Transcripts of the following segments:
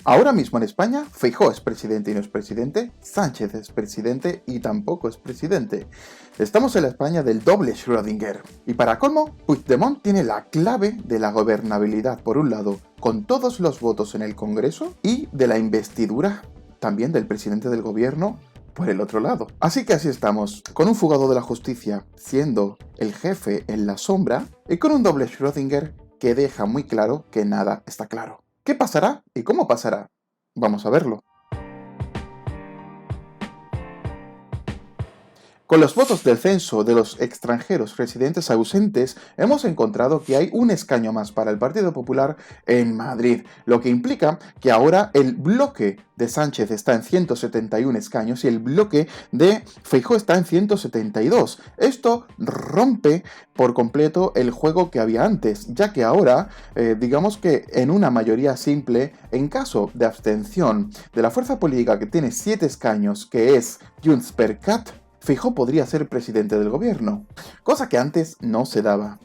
Ahora mismo en España, Feijóo es presidente y no es presidente, Sánchez es presidente y tampoco es presidente. Estamos en la España del doble Schrödinger. Y para colmo, Puigdemont tiene la clave de la gobernabilidad, por un lado, con todos los votos en el Congreso, y de la investidura también del presidente del gobierno por el otro lado. Así que así estamos, con un fugado de la justicia siendo el jefe en la sombra y con un doble Schrödinger que deja muy claro que nada está claro. ¿Qué pasará y cómo pasará? Vamos a verlo. Con los votos del censo de los extranjeros residentes ausentes, hemos encontrado que hay un escaño más para el Partido Popular en Madrid, lo que implica que ahora el bloque de Sánchez está en 171 escaños y el bloque de Feijóo está en 172. Esto rompe por completo el juego que había antes, ya que ahora, digamos que en una mayoría simple, en caso de abstención de la fuerza política que tiene 7 escaños, que es JxCat, Feijóo podría ser presidente del gobierno, cosa que antes no se daba.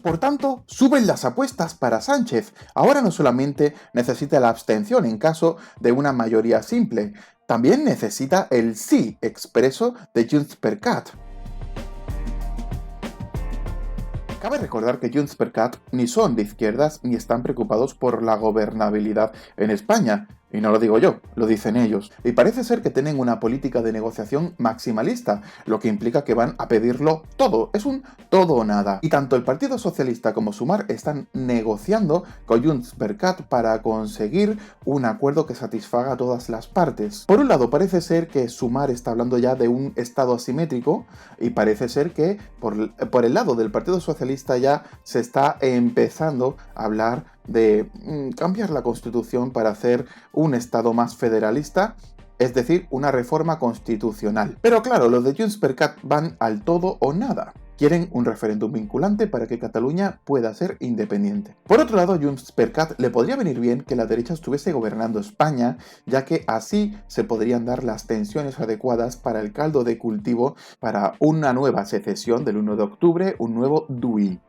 Por tanto, suben las apuestas para Sánchez. Ahora no solamente necesita la abstención en caso de una mayoría simple, también necesita el sí expreso de JxCat. Cabe recordar que JxCat ni son de izquierdas ni están preocupados por la gobernabilidad en España. Y no lo digo yo, lo dicen ellos. Y parece ser que tienen una política de negociación maximalista, lo que implica que van a pedirlo todo. Es un todo o nada. Y tanto el Partido Socialista como Sumar están negociando con JxCat para conseguir un acuerdo que satisfaga a todas las partes. Por un lado, parece ser que Sumar está hablando ya de un estado asimétrico y parece ser que por el lado del Partido Socialista ya se está empezando a hablar de cambiar la Constitución para hacer un Estado más federalista, es decir, una reforma constitucional. Pero claro, los de JxCat van al todo o nada. Quieren un referéndum vinculante para que Cataluña pueda ser independiente. Por otro lado, JxCat le podría venir bien que la derecha estuviese gobernando España, ya que así se podrían dar las tensiones adecuadas para el caldo de cultivo para una nueva secesión del 1 de octubre, un nuevo DUI.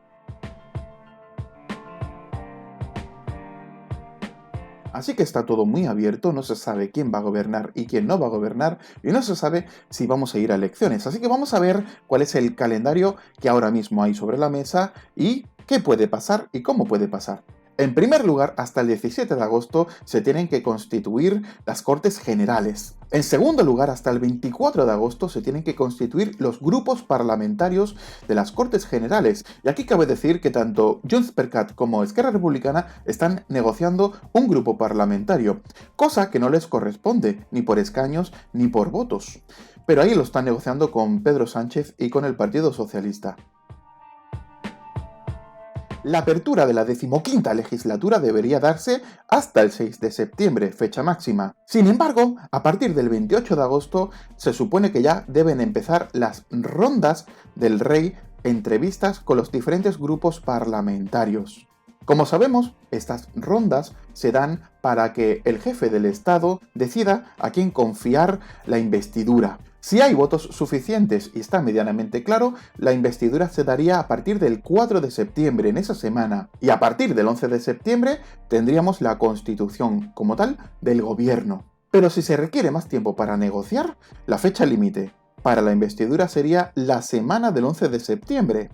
Así que está todo muy abierto, no se sabe quién va a gobernar y quién no va a gobernar, y no se sabe si vamos a ir a elecciones. Así que vamos a ver cuál es el calendario que ahora mismo hay sobre la mesa y qué puede pasar y cómo puede pasar. En primer lugar, hasta el 17 de agosto se tienen que constituir las Cortes Generales. En segundo lugar, hasta el 24 de agosto se tienen que constituir los grupos parlamentarios de las Cortes Generales. Y aquí cabe decir que tanto JxCat como Esquerra Republicana están negociando un grupo parlamentario, cosa que no les corresponde ni por escaños ni por votos. Pero ahí lo están negociando con Pedro Sánchez y con el Partido Socialista. La apertura de la 15ª legislatura debería darse hasta el 6 de septiembre, fecha máxima. Sin embargo, a partir del 28 de agosto se supone que ya deben empezar las rondas del rey, entrevistas con los diferentes grupos parlamentarios. Como sabemos, estas rondas se dan para que el jefe del Estado decida a quién confiar la investidura. Si hay votos suficientes y está medianamente claro, la investidura se daría a partir del 4 de septiembre, en esa semana, y a partir del 11 de septiembre tendríamos la constitución como tal del gobierno. Pero si se requiere más tiempo para negociar, la fecha límite para la investidura sería la semana del 11 de septiembre,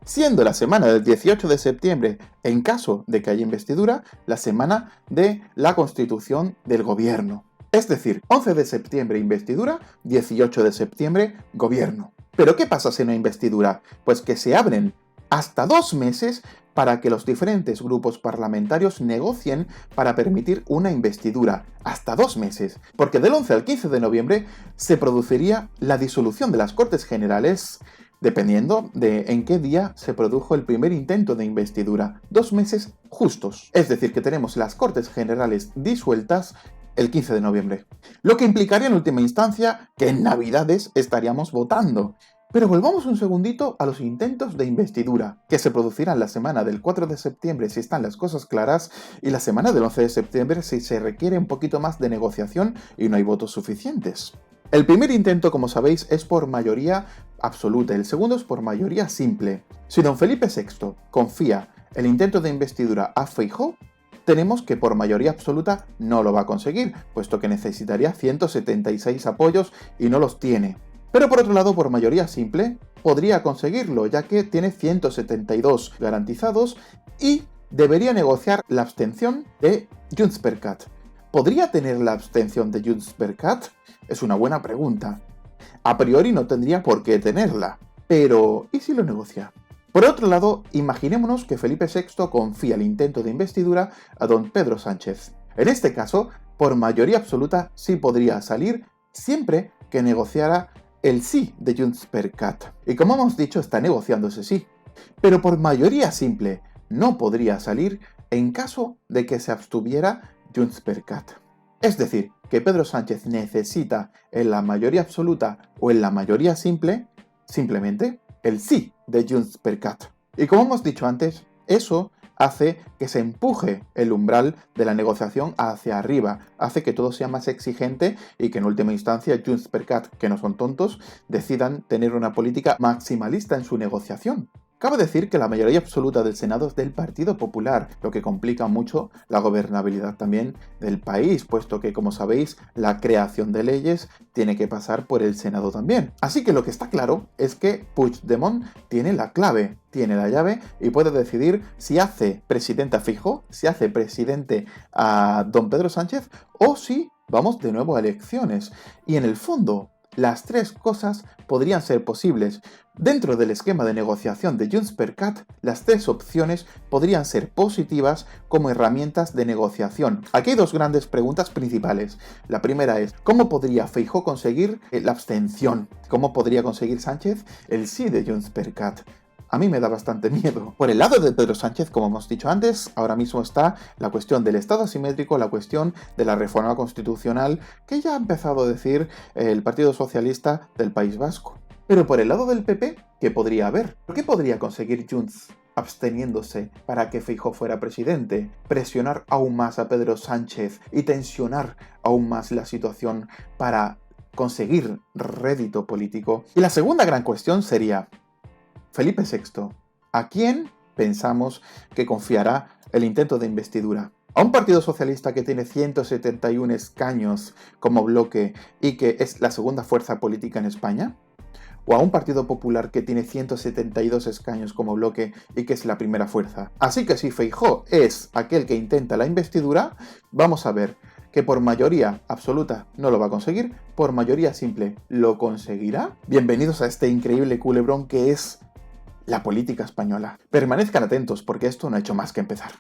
siendo la semana del 18 de septiembre, en caso de que haya investidura, la semana de la constitución del gobierno. Es decir, 11 de septiembre investidura, 18 de septiembre gobierno. ¿Pero qué pasa si no hay investidura? Pues que se abren hasta 2 meses para que los diferentes grupos parlamentarios negocien para permitir una investidura. Hasta 2 meses. Porque del 11 al 15 de noviembre se produciría la disolución de las Cortes Generales, dependiendo de en qué día se produjo el primer intento de investidura. 2 meses justos. Es decir, que tenemos las Cortes Generales disueltas el 15 de noviembre. Lo que implicaría en última instancia que en Navidades estaríamos votando. Pero volvamos un segundito a los intentos de investidura, que se producirán la semana del 4 de septiembre si están las cosas claras, y la semana del 11 de septiembre si se requiere un poquito más de negociación y no hay votos suficientes. El primer intento, como sabéis, es por mayoría absoluta, el segundo es por mayoría simple. Si don Felipe VI confía el intento de investidura a Feijóo, tenemos que por mayoría absoluta no lo va a conseguir, puesto que necesitaría 176 apoyos y no los tiene. Pero por otro lado, por mayoría simple, podría conseguirlo, ya que tiene 172 garantizados y debería negociar la abstención de JxCat. ¿Podría tener la abstención de JxCat? Es una buena pregunta. A priori no tendría por qué tenerla, pero ¿y si lo negocia? Por otro lado, imaginémonos que Felipe VI confía el intento de investidura a don Pedro Sánchez. En este caso, por mayoría absoluta sí podría salir siempre que negociara el sí de JxCat. Y como hemos dicho, está negociando ese sí. Pero por mayoría simple no podría salir en caso de que se abstuviera JxCat. Es decir, que Pedro Sánchez necesita en la mayoría absoluta o en la mayoría simple, simplemente, el sí de JxCat. Y como hemos dicho antes, eso hace que se empuje el umbral de la negociación hacia arriba, hace que todo sea más exigente y que en última instancia JxCat, que no son tontos, decidan tener una política maximalista en su negociación. Cabe decir que la mayoría absoluta del Senado es del Partido Popular, lo que complica mucho la gobernabilidad también del país, puesto que, como sabéis, la creación de leyes tiene que pasar por el Senado también. Así que lo que está claro es que Puigdemont tiene la clave, tiene la llave y puede decidir si hace presidente a Feijóo, si hace presidente a don Pedro Sánchez o si vamos de nuevo a elecciones. Y en el fondo, las tres cosas podrían ser posibles. Dentro del esquema de negociación de JxCat, las tres opciones podrían ser positivas como herramientas de negociación. Aquí hay dos grandes preguntas principales. La primera es, ¿cómo podría Feijóo conseguir la abstención? ¿Cómo podría conseguir Sánchez el sí de JxCat? A mí me da bastante miedo. Por el lado de Pedro Sánchez, como hemos dicho antes, ahora mismo está la cuestión del Estado asimétrico, la cuestión de la reforma constitucional, que ya ha empezado a decir el Partido Socialista del País Vasco. Pero por el lado del PP, ¿qué podría haber? ¿Por qué podría conseguir Junts absteniéndose para que Feijóo fuera presidente? Presionar aún más a Pedro Sánchez y tensionar aún más la situación para conseguir rédito político. Y la segunda gran cuestión sería, Felipe VI, ¿a quién pensamos que confiará el intento de investidura? ¿A un partido socialista que tiene 171 escaños como bloque y que es la segunda fuerza política en España? ¿O a un partido popular que tiene 172 escaños como bloque y que es la primera fuerza? Así que si Feijóo es aquel que intenta la investidura, vamos a ver que por mayoría absoluta no lo va a conseguir, por mayoría simple lo conseguirá. Bienvenidos a este increíble culebrón que es la política española. Permanezcan atentos porque esto no ha hecho más que empezar.